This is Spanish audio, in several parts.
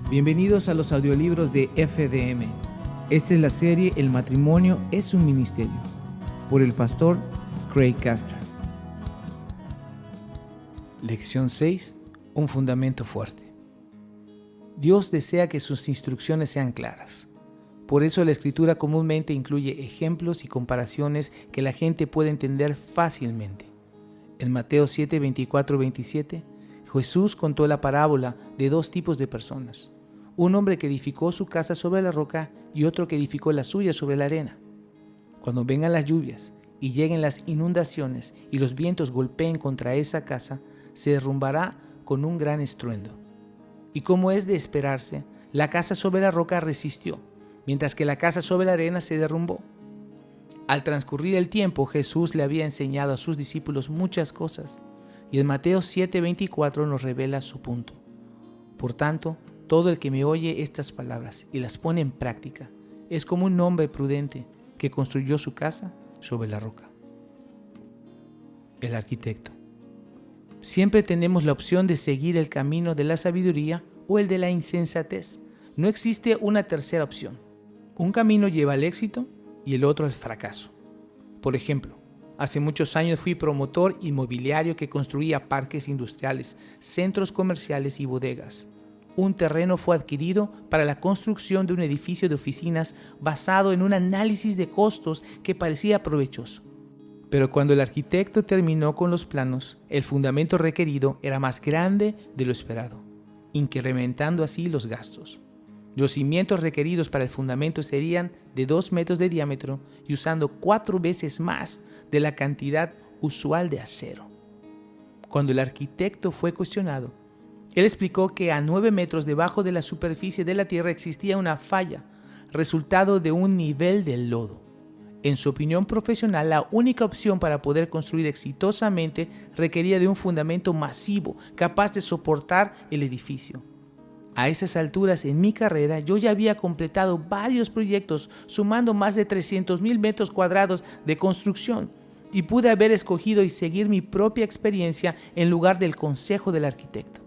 Bienvenidos a los audiolibros de FDM. Esta es la serie El matrimonio es un ministerio, por el pastor Craig Castor. Lección 6. Un fundamento fuerte. Dios desea que sus instrucciones sean claras. Por eso la Escritura comúnmente incluye ejemplos y comparaciones que la gente puede entender fácilmente. En Mateo 7, 24, 27, Jesús contó la parábola de dos tipos de personas. Un hombre que edificó su casa sobre la roca y otro que edificó la suya sobre la arena. Cuando vengan las lluvias y lleguen las inundaciones y los vientos golpeen contra esa casa, se derrumbará con un gran estruendo. Y como es de esperarse, la casa sobre la roca resistió, mientras que la casa sobre la arena se derrumbó. Al transcurrir el tiempo, Jesús le había enseñado a sus discípulos muchas cosas, y en Mateo 7:24 nos revela su punto. Por tanto, todo el que me oye estas palabras y las pone en práctica es como un hombre prudente que construyó su casa sobre la roca. El arquitecto. Siempre tenemos la opción de seguir el camino de la sabiduría o el de la insensatez. No existe una tercera opción. Un camino lleva al éxito y el otro al fracaso. Por ejemplo, hace muchos años fui promotor inmobiliario que construía parques industriales, centros comerciales y bodegas. Un terreno fue adquirido para la construcción de un edificio de oficinas basado en un análisis de costos que parecía provechoso. Pero cuando el arquitecto terminó con los planos, el fundamento requerido era más grande de lo esperado, incrementando así los gastos. Los cimientos requeridos para el fundamento serían de 2 metros de diámetro y usando 4 veces más de la cantidad usual de acero. Cuando el arquitecto fue cuestionado, él explicó que a 9 metros debajo de la superficie de la tierra existía una falla, resultado de un nivel del lodo. En su opinión profesional, la única opción para poder construir exitosamente requería de un fundamento masivo, capaz de soportar el edificio. A esas alturas en mi carrera, yo ya había completado varios proyectos, sumando más de 300,000 metros cuadrados de construcción, y pude haber escogido y seguir mi propia experiencia en lugar del consejo del arquitecto.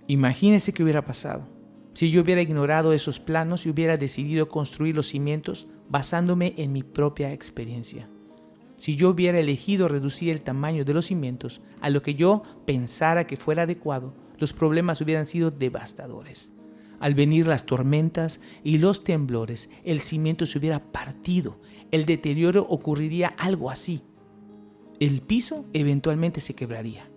Imagínese qué hubiera pasado si yo hubiera ignorado esos planos y hubiera decidido construir los cimientos basándome en mi propia experiencia. Si yo hubiera elegido reducir el tamaño de los cimientos a lo que yo pensara que fuera adecuado, los problemas hubieran sido devastadores. Al venir las tormentas y los temblores, el cimiento se hubiera partido. El deterioro ocurriría algo así. El piso eventualmente se quebraría.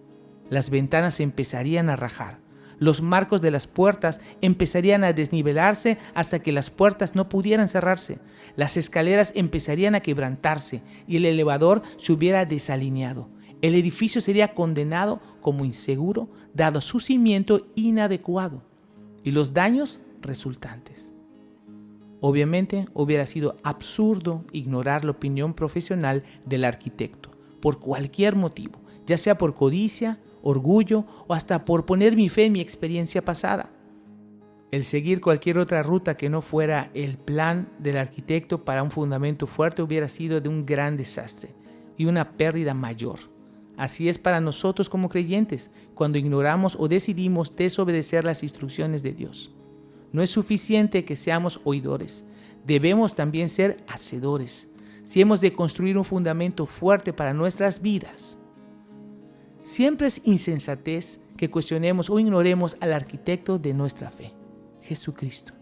Las ventanas se empezarían a rajar. Los marcos de las puertas empezarían a desnivelarse hasta que las puertas no pudieran cerrarse. Las escaleras empezarían a quebrantarse y el elevador se hubiera desalineado. El edificio sería condenado como inseguro dado su cimiento inadecuado y los daños resultantes. Obviamente hubiera sido absurdo ignorar la opinión profesional del arquitecto por cualquier motivo, ya sea por codicia, orgullo o hasta por poner mi fe en mi experiencia pasada. El seguir cualquier otra ruta que no fuera el plan del arquitecto para un fundamento fuerte hubiera sido de un gran desastre y una pérdida mayor. Así es para nosotros como creyentes, cuando ignoramos o decidimos desobedecer las instrucciones de Dios. No es suficiente que seamos oidores, debemos también ser hacedores. Si hemos de construir un fundamento fuerte para nuestras vidas, siempre es insensatez que cuestionemos o ignoremos al arquitecto de nuestra fe, Jesucristo.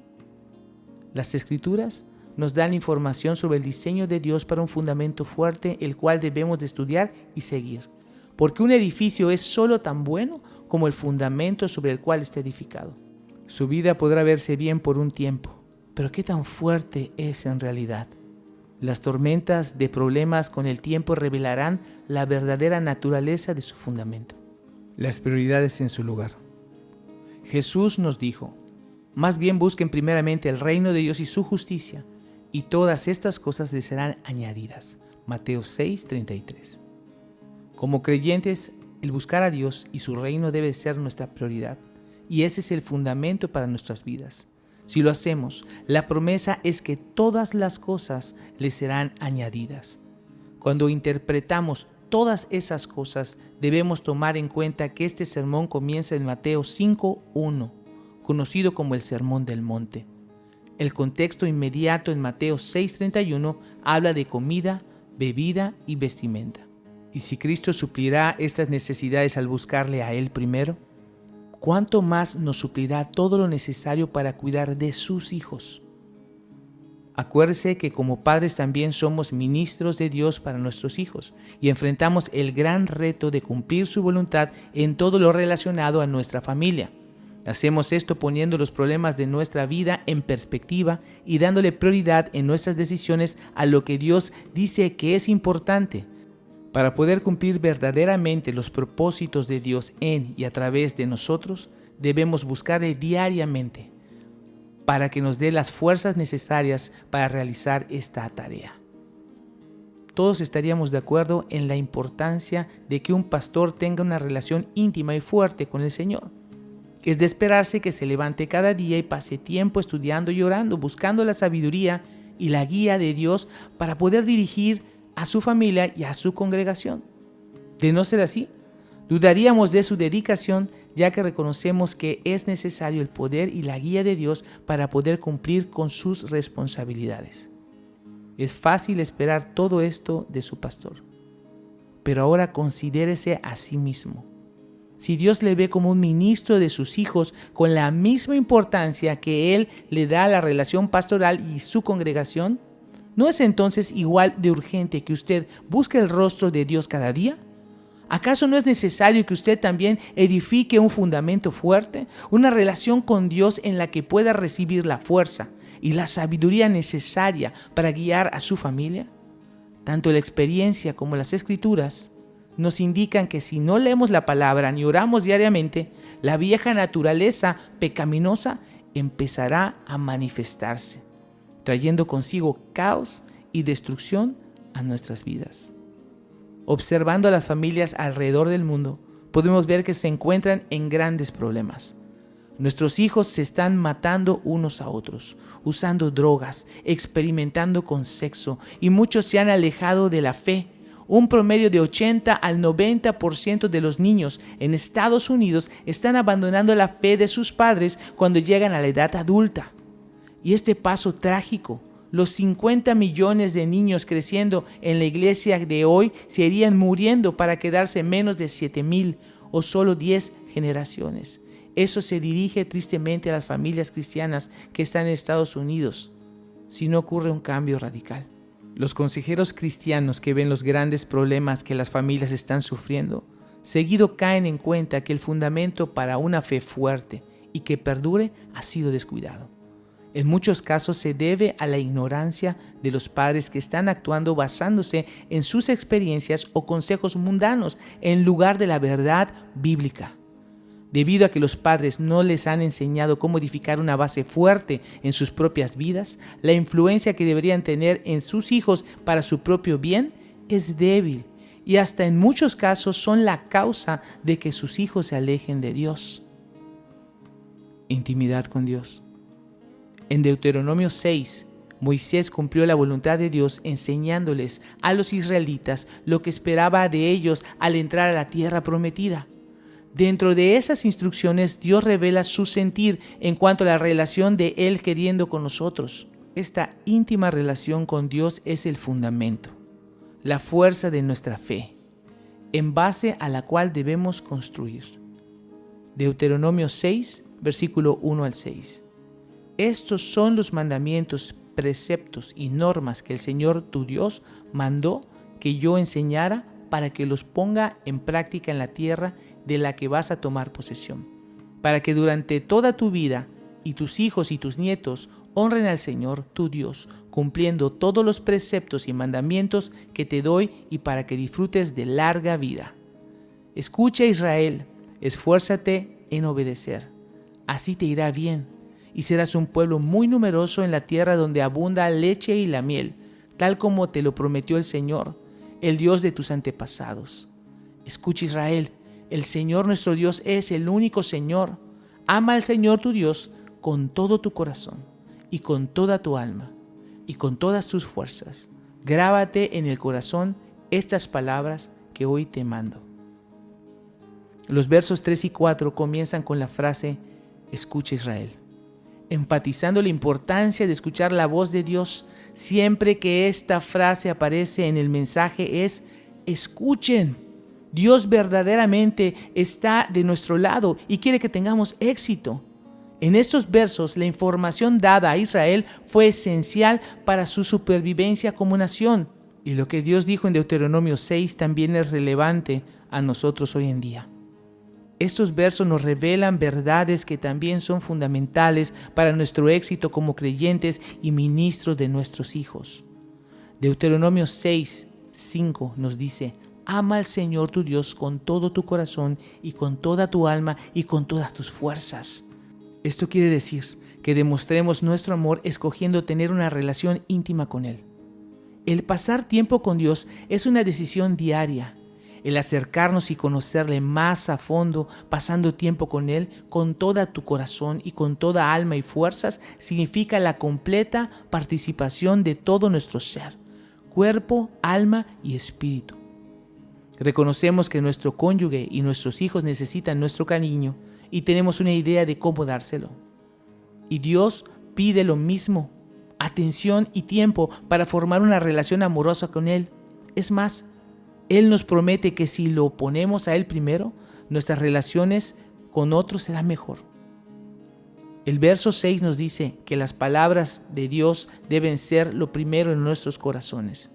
Las Escrituras nos dan información sobre el diseño de Dios para un fundamento fuerte, el cual debemos de estudiar y seguir. Porque un edificio es solo tan bueno como el fundamento sobre el cual está edificado. Su vida podrá verse bien por un tiempo, pero ¿qué tan fuerte es en realidad? Las tormentas de problemas con el tiempo revelarán la verdadera naturaleza de su fundamento. Las prioridades en su lugar. Jesús nos dijo, más bien busquen primeramente el reino de Dios y su justicia, y todas estas cosas les serán añadidas. Mateo 6:33. Como creyentes, el buscar a Dios y su reino debe ser nuestra prioridad, y ese es el fundamento para nuestras vidas. Si lo hacemos, la promesa es que todas las cosas les serán añadidas. Cuando interpretamos todas esas cosas, debemos tomar en cuenta que este sermón comienza en Mateo 5:1, conocido como el Sermón del Monte. El contexto inmediato en Mateo 6:31 habla de comida, bebida y vestimenta. ¿Y si Cristo suplirá estas necesidades al buscarle a Él primero? ¿Cuánto más nos suplirá todo lo necesario para cuidar de sus hijos? Acuérdese que como padres también somos ministros de Dios para nuestros hijos y enfrentamos el gran reto de cumplir su voluntad en todo lo relacionado a nuestra familia. Hacemos esto poniendo los problemas de nuestra vida en perspectiva y dándole prioridad en nuestras decisiones a lo que Dios dice que es importante. Para poder cumplir verdaderamente los propósitos de Dios en y a través de nosotros, debemos buscarle diariamente para que nos dé las fuerzas necesarias para realizar esta tarea. Todos estaríamos de acuerdo en la importancia de que un pastor tenga una relación íntima y fuerte con el Señor. Es de esperarse que se levante cada día y pase tiempo estudiando y orando, buscando la sabiduría y la guía de Dios para poder dirigir a su familia y a su congregación. De no ser así, dudaríamos de su dedicación, ya que reconocemos que es necesario el poder y la guía de Dios para poder cumplir con sus responsabilidades. Es fácil esperar todo esto de su pastor, pero ahora considérese a sí mismo. Si Dios le ve como un ministro de sus hijos con la misma importancia que Él le da a la relación pastoral y su congregación, ¿no es entonces igual de urgente que usted busque el rostro de Dios cada día? ¿Acaso no es necesario que usted también edifique un fundamento fuerte, una relación con Dios en la que pueda recibir la fuerza y la sabiduría necesaria para guiar a su familia? Tanto la experiencia como las Escrituras nos indican que si no leemos la palabra ni oramos diariamente, la vieja naturaleza pecaminosa empezará a manifestarse, trayendo consigo caos y destrucción a nuestras vidas. Observando a las familias alrededor del mundo, podemos ver que se encuentran en grandes problemas. Nuestros hijos se están matando unos a otros, usando drogas, experimentando con sexo, y muchos se han alejado de la fe. Un promedio de 80 al 90% de los niños en Estados Unidos están abandonando la fe de sus padres cuando llegan a la edad adulta. Y este paso trágico, los 50 millones de niños creciendo en la iglesia de hoy se irían muriendo para quedarse menos de 7,000 o solo 10 generaciones. Eso se dirige tristemente a las familias cristianas que están en Estados Unidos, si no ocurre un cambio radical. Los consejeros cristianos que ven los grandes problemas que las familias están sufriendo, seguido caen en cuenta que el fundamento para una fe fuerte y que perdure ha sido descuidado. En muchos casos se debe a la ignorancia de los padres que están actuando basándose en sus experiencias o consejos mundanos en lugar de la verdad bíblica. Debido a que los padres no les han enseñado cómo edificar una base fuerte en sus propias vidas, la influencia que deberían tener en sus hijos para su propio bien es débil y hasta en muchos casos son la causa de que sus hijos se alejen de Dios. Intimidad con Dios. En Deuteronomio 6, Moisés cumplió la voluntad de Dios enseñándoles a los israelitas lo que esperaba de ellos al entrar a la tierra prometida. Dentro de esas instrucciones, Dios revela su sentir en cuanto a la relación de Él queriendo con nosotros. Esta íntima relación con Dios es el fundamento, la fuerza de nuestra fe, en base a la cual debemos construir. Deuteronomio 6, versículo 1 al 6. Estos son los mandamientos, preceptos y normas que el Señor tu Dios mandó que yo enseñara para que los ponga en práctica en la tierra de la que vas a tomar posesión, para que durante toda tu vida y tus hijos y tus nietos honren al Señor tu Dios, cumpliendo todos los preceptos y mandamientos que te doy y para que disfrutes de larga vida. Escucha, Israel, esfuérzate en obedecer, así te irá bien y serás un pueblo muy numeroso en la tierra donde abunda leche y la miel, tal como te lo prometió el Señor, el Dios de tus antepasados. Escucha, Israel, el Señor nuestro Dios es el único Señor. Ama al Señor tu Dios con todo tu corazón y con toda tu alma y con todas tus fuerzas. Grábate en el corazón estas palabras que hoy te mando. Los versos 3 y 4 comienzan con la frase: escucha Israel, enfatizando la importancia de escuchar la voz de Dios. Siempre que esta frase aparece en el mensaje es: escuchen. Dios verdaderamente está de nuestro lado y quiere que tengamos éxito. En estos versos, la información dada a Israel fue esencial para su supervivencia como nación. Y lo que Dios dijo en Deuteronomio 6 también es relevante a nosotros hoy en día. Estos versos nos revelan verdades que también son fundamentales para nuestro éxito como creyentes y ministros de nuestros hijos. Deuteronomio 6:5 nos dice: ama al Señor tu Dios con todo tu corazón y con toda tu alma y con todas tus fuerzas. Esto quiere decir que demostremos nuestro amor escogiendo tener una relación íntima con Él. El pasar tiempo con Dios es una decisión diaria. El acercarnos y conocerle más a fondo, pasando tiempo con Él, con toda tu corazón y con toda alma y fuerzas, significa la completa participación de todo nuestro ser, cuerpo, alma y espíritu. Reconocemos que nuestro cónyuge y nuestros hijos necesitan nuestro cariño y tenemos una idea de cómo dárselo. Y Dios pide lo mismo: atención y tiempo para formar una relación amorosa con Él. Es más, Él nos promete que si lo ponemos a Él primero, nuestras relaciones con otros serán mejor. El verso 6 nos dice que las palabras de Dios deben ser lo primero en nuestros corazones.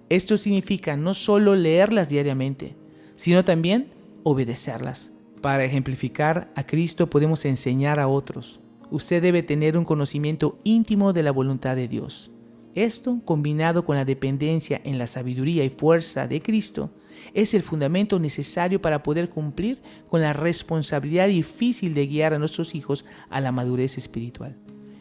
Esto significa no solo leerlas diariamente, sino también obedecerlas. Para ejemplificar a Cristo podemos enseñar a otros. Usted debe tener un conocimiento íntimo de la voluntad de Dios. Esto, combinado con la dependencia en la sabiduría y fuerza de Cristo, es el fundamento necesario para poder cumplir con la responsabilidad difícil de guiar a nuestros hijos a la madurez espiritual.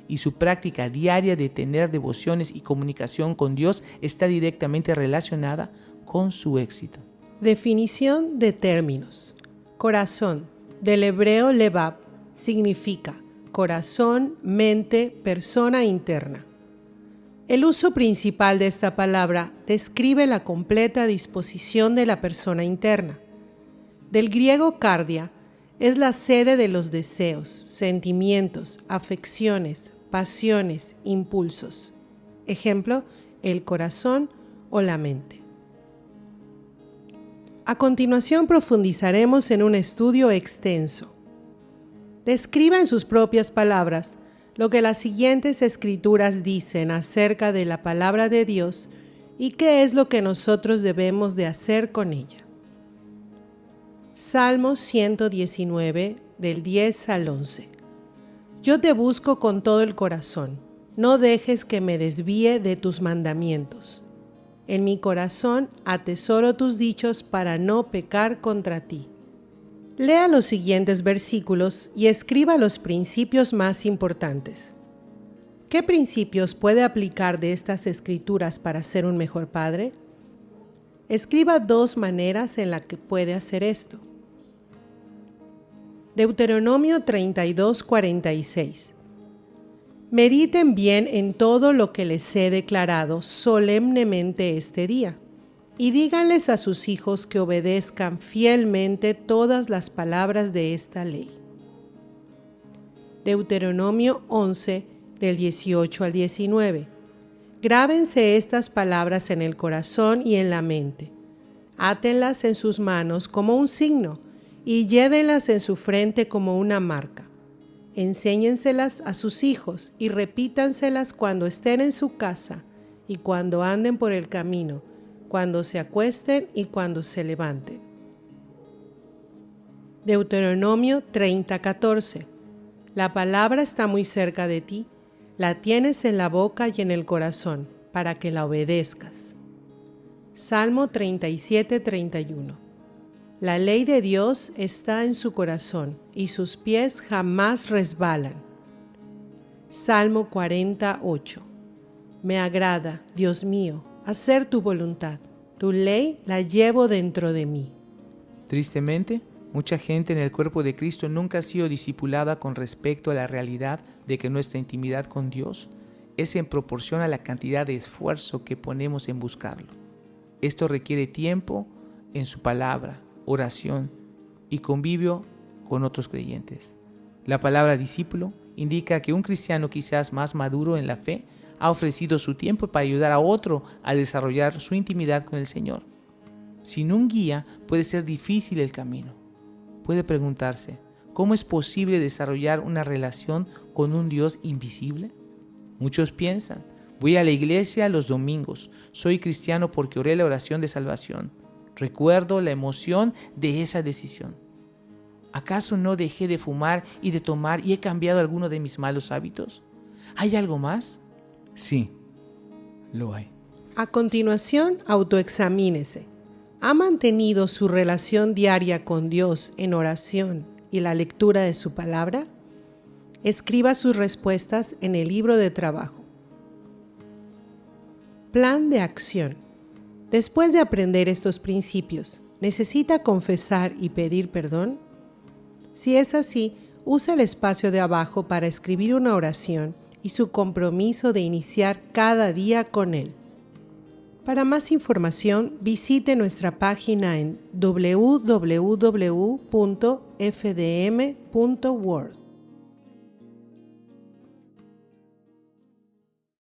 Y su práctica diaria de tener devociones y comunicación con Dios está directamente relacionada con su éxito. Definición de términos. Corazón, del hebreo levab, significa corazón, mente, persona interna. El uso principal de esta palabra describe la completa disposición de la persona interna. Del griego cardia, es la sede de los deseos, sentimientos, afecciones, pasiones, impulsos. Ejemplo, el corazón o la mente. A continuación profundizaremos en un estudio extenso. Describa en sus propias palabras lo que las siguientes escrituras dicen acerca de la palabra de Dios y qué es lo que nosotros debemos de hacer con ella. Salmo 119, del 10 al 11. Yo te busco con todo el corazón, no dejes que me desvíe de tus mandamientos. En mi corazón atesoro tus dichos para no pecar contra ti. Lea los siguientes versículos y escriba los principios más importantes. ¿Qué principios puede aplicar de estas escrituras para ser un mejor padre? Escriba 2 maneras en las que puede hacer esto. Deuteronomio 32:46. Mediten bien en todo lo que les he declarado solemnemente este día, y díganles a sus hijos que obedezcan fielmente todas las palabras de esta ley. Deuteronomio 11, del 18 al 19. Grábense estas palabras en el corazón y en la mente. Átenlas en sus manos como un signo y llévenlas en su frente como una marca. Enséñenselas a sus hijos y repítanselas cuando estén en su casa y cuando anden por el camino, cuando se acuesten y cuando se levanten. Deuteronomio 30:14. La palabra está muy cerca de ti, la tienes en la boca y en el corazón, para que la obedezcas. Salmo 37:31. La ley de Dios está en su corazón y sus pies jamás resbalan. Salmo 48. Me agrada, Dios mío, hacer tu voluntad. Tu ley la llevo dentro de mí. Tristemente, mucha gente en el cuerpo de Cristo nunca ha sido discipulada con respecto a la realidad de que nuestra intimidad con Dios es en proporción a la cantidad de esfuerzo que ponemos en buscarlo. Esto requiere tiempo en su palabra, oración y convivio con otros creyentes. La palabra discípulo indica que un cristiano quizás más maduro en la fe ha ofrecido su tiempo para ayudar a otro a desarrollar su intimidad con el Señor. Sin un guía puede ser difícil el camino. Puede preguntarse, ¿cómo es posible desarrollar una relación con un Dios invisible? Muchos piensan, voy a la iglesia los domingos, soy cristiano porque oré la oración de salvación. Recuerdo la emoción de esa decisión. ¿Acaso no dejé de fumar y de tomar y he cambiado alguno de mis malos hábitos? ¿Hay algo más? Sí, lo hay. A continuación, autoexamínese. ¿Ha mantenido su relación diaria con Dios en oración y la lectura de su palabra? Escriba sus respuestas en el libro de trabajo. Plan de acción. Después de aprender estos principios, ¿necesita confesar y pedir perdón? Si es así, usa el espacio de abajo para escribir una oración y su compromiso de iniciar cada día con Él. Para más información, visite nuestra página en www.fdm.world.